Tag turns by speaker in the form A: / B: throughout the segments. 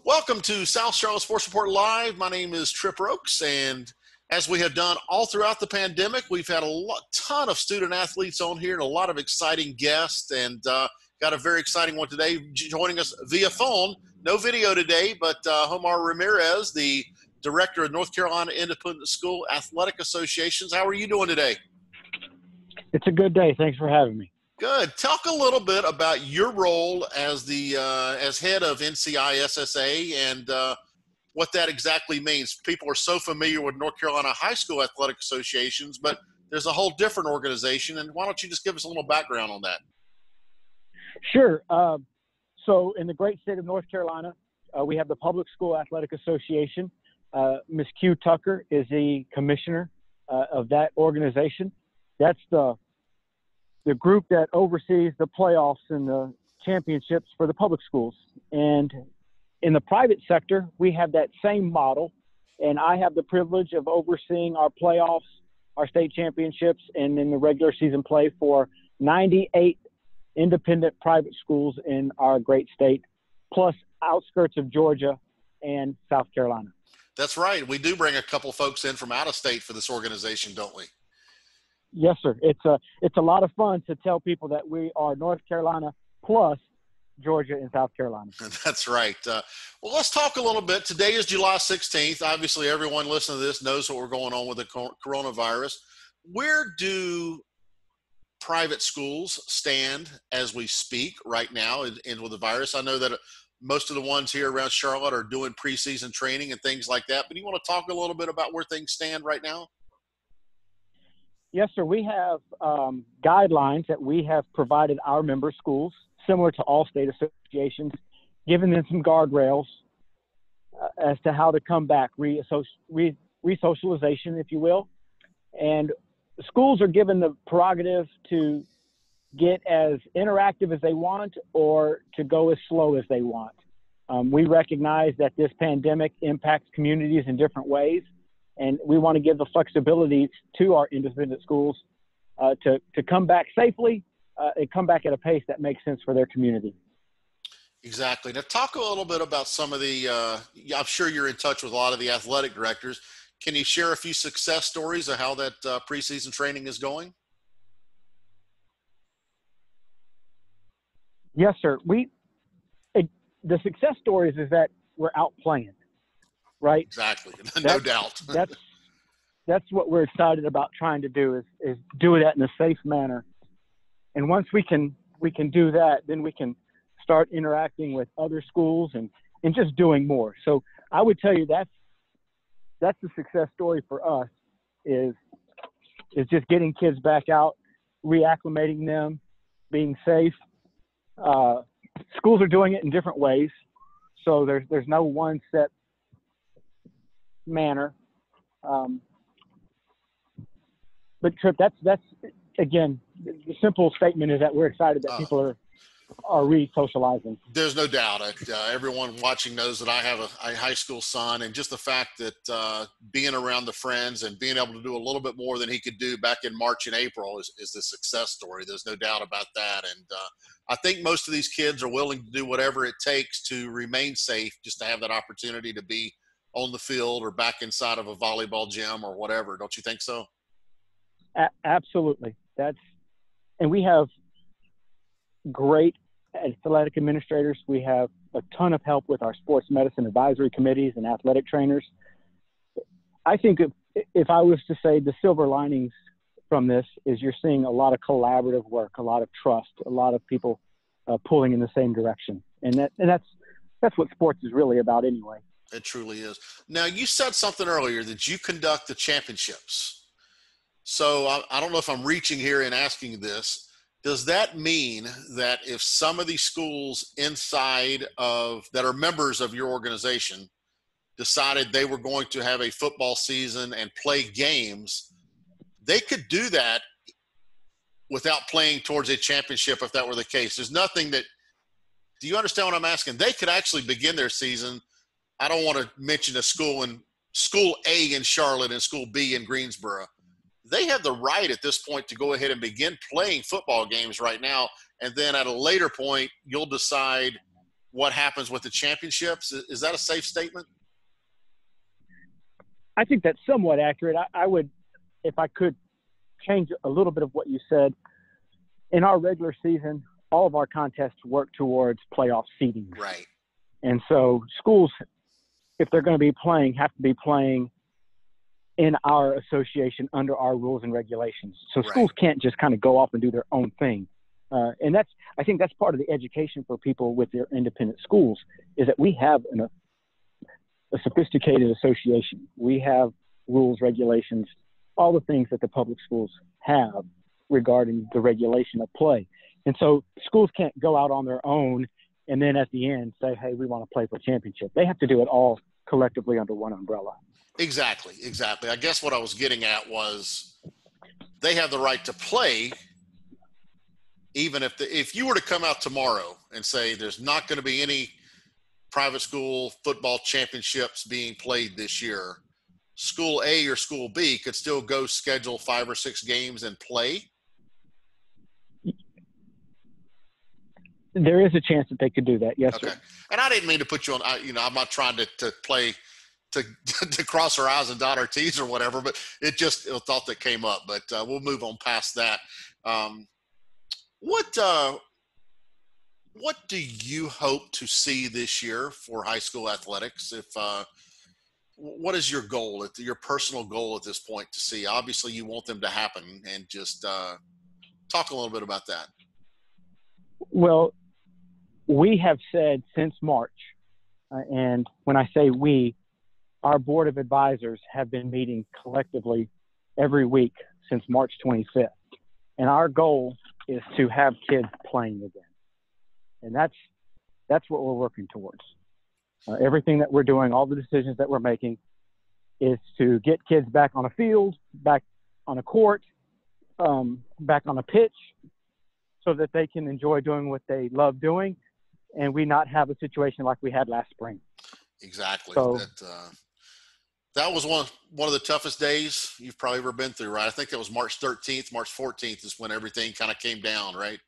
A: Welcome to South Charlotte Sports Report Live. My name is Trip Rokes, and as we have done all throughout the pandemic, we've had a ton of student athletes on here and a lot of exciting guests, and got a very exciting one today joining us via phone. No video today, but Homar Ramirez, the director of North Carolina Independent School Athletic Associations. How are you doing today?
B: It's a good day. Thanks for having me.
A: Good. Talk a little bit about your role as the as head of NCISAA and what that exactly means. People are so familiar with North Carolina High School Athletic Associations, but there's a whole different organization. And why don't you just give us a little background on that?
B: Sure. So in the great state of North Carolina, we have the Public School Athletic Association. Ms. Q. Tucker is the commissioner of that organization. That's the group that oversees the playoffs and the championships for the public schools. And in the private sector, we have that same model. And I have the privilege of overseeing our playoffs, our state championships, and in the regular season play for 98 independent private schools in our great state, plus outskirts of Georgia and South Carolina.
A: That's right. We do bring a couple folks in from out of state for this organization, don't we?
B: Yes, sir. It's a lot of fun to tell people that we are North Carolina plus Georgia and South Carolina.
A: That's right. Well, let's talk a little bit. Today is July 16th. Obviously, everyone listening to this knows what we're going on with the coronavirus. Where do private schools stand as we speak right now and with the virus? I know that most of the ones here around Charlotte are doing preseason training and things like that, but you want to talk a little bit about where things stand right now?
B: Yes, sir. We have guidelines that we have provided our member schools, similar to all state associations, giving them some guardrails as to how to come back, re-socialization, if you will. And schools are given the prerogative to get as interactive as they want or to go as slow as they want. We recognize that this pandemic impacts communities in different ways. And we want to give the flexibility to our independent schools to come back safely and come back at a pace that makes sense for their community.
A: Exactly. Now, talk a little bit about some of the I'm sure you're in touch with a lot of the athletic directors. Can you share a few success stories of how that preseason training is going?
B: Yes, sir. The success stories is that we're out playing. Right.
A: Exactly. No doubt.
B: That's what we're excited about trying to do is do that in a safe manner. And once we can do that, then we can start interacting with other schools and just doing more. So I would tell you that's the success story for us is just getting kids back out, reacclimating them, being safe. Schools are doing it in different ways. So there's no one set manner. But Trip, that's again, the simple statement is that we're excited that people are re-socializing.
A: There's no doubt. Everyone watching knows that I have a high school son, and just the fact that being around the friends and being able to do a little bit more than he could do back in March and April is the success story. There's no doubt about that. And I think most of these kids are willing to do whatever it takes to remain safe, just to have that opportunity to be on the field or back inside of a volleyball gym or whatever. Don't you think so?
B: Absolutely. And we have great athletic administrators. We have a ton of help with our sports medicine advisory committees and athletic trainers. I think if I was to say the silver linings from this is you're seeing a lot of collaborative work, a lot of trust, a lot of people pulling in the same direction. And that's what sports is really about anyway.
A: It truly is. Now, you said something earlier that you conduct the championships. So I don't know if I'm reaching here and asking this. Does that mean that if some of these schools inside of that are members of your organization decided they were going to have a football season and play games, they could do that without playing towards a championship if that were the case? There's nothing that – do you understand what I'm asking? They could actually begin their season – I don't want to mention a school A in Charlotte and school B in Greensboro. They have the right at this point to go ahead and begin playing football games right now. And then at a later point, you'll decide what happens with the championships. Is that a safe statement?
B: I think that's somewhat accurate. I would, if I could change a little bit of what you said, in our regular season, all of our contests work towards playoff seeding.
A: Right.
B: And so schools, if they're going to be playing, have to be playing in our association under our rules and regulations. So schools can't just kind of go off and do their own thing. And I think that's part of the education for people with their independent schools, is that we have a sophisticated association. We have rules, regulations, all the things that the public schools have regarding the regulation of play. And so schools can't go out on their own and then at the end say, hey, we want to play for championship. They have to do it all collectively under one umbrella.
A: Exactly. I guess what I was getting at was they have the right to play, even if you were to come out tomorrow and say there's not going to be any private school football championships being played this year, school A or school B could still go schedule 5 or 6 games and play.
B: There is a chance that they could do that. Yes,
A: okay.
B: Sir.
A: And I didn't mean to put you on, I'm not trying to play to cross our I's and dot our T's or whatever, but it just a thought that came up, but we'll move on past that. What do you hope to see this year for high school athletics? What is your goal, your personal goal at this point to see? Obviously you want them to happen, and just talk a little bit about that.
B: Well, we have said since March, and when I say we, our board of advisors have been meeting collectively every week since March 25th. And our goal is to have kids playing again. And that's what we're working towards. Everything that we're doing, all the decisions that we're making, is to get kids back on a field, back on a court, back on a pitch, so that they can enjoy doing what they love doing, and we not have a situation like we had last spring.
A: Exactly.
B: So,
A: that was one of the toughest days you've probably ever been through, right? I think that was March 13th. March 14th is when everything kind of came down, right?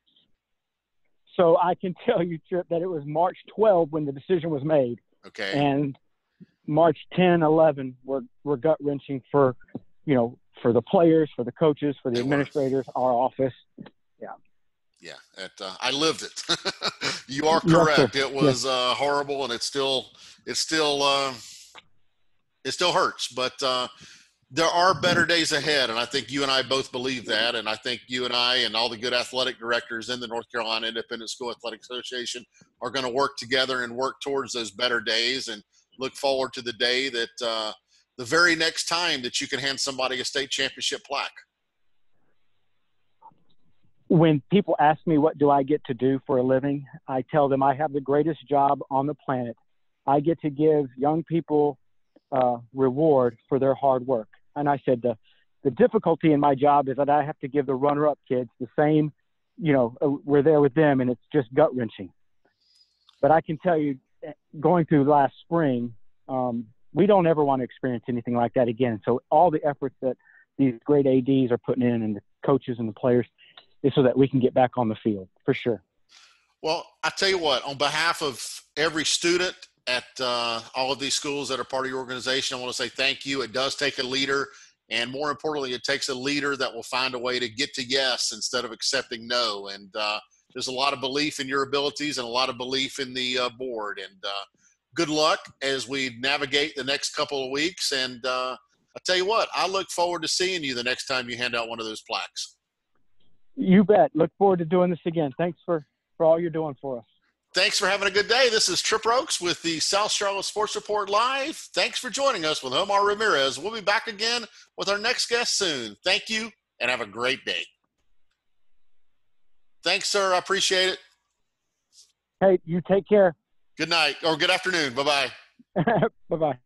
B: So I can tell you, Trip, that it was March 12 when the decision was made.
A: Okay.
B: And March 10, 11 were gut-wrenching for the players, for the coaches, for the administrators, our office. Yeah.
A: Yeah, I lived it. You are correct.
B: Yes,
A: it was horrible, and it still hurts. But there are better days ahead, and I think you and I both believe that. And I think you and I and all the good athletic directors in the North Carolina Independent School Athletic Association are going to work together and work towards those better days, and look forward to the day that the very next time that you can hand somebody a state championship plaque.
B: When people ask me what do I get to do for a living, I tell them I have the greatest job on the planet. I get to give young people reward for their hard work. And I said the difficulty in my job is that I have to give the runner-up kids the same, we're there with them, and it's just gut-wrenching. But I can tell you, going through last spring, we don't ever want to experience anything like that again. So all the efforts that these great ADs are putting in, and the coaches and the players, is so that we can get back on the field, for sure.
A: Well, I tell you what, on behalf of every student at all of these schools that are part of your organization, I want to say thank you. It does take a leader, and more importantly, it takes a leader that will find a way to get to yes instead of accepting no. And there's a lot of belief in your abilities and a lot of belief in the board. And good luck as we navigate the next couple of weeks. And I tell you what, I look forward to seeing you the next time you hand out one of those plaques.
B: You bet. Look forward to doing this again. Thanks for all you're doing for us.
A: Thanks for having a good day. This is Trip Oakes with the South Charlotte Sports Report Live. Thanks for joining us with Homar Ramirez. We'll be back again with our next guest soon. Thank you, and have a great day. Thanks, sir. I appreciate it.
B: Hey, you take care.
A: Good night, or good afternoon. Bye-bye.
B: Bye-bye.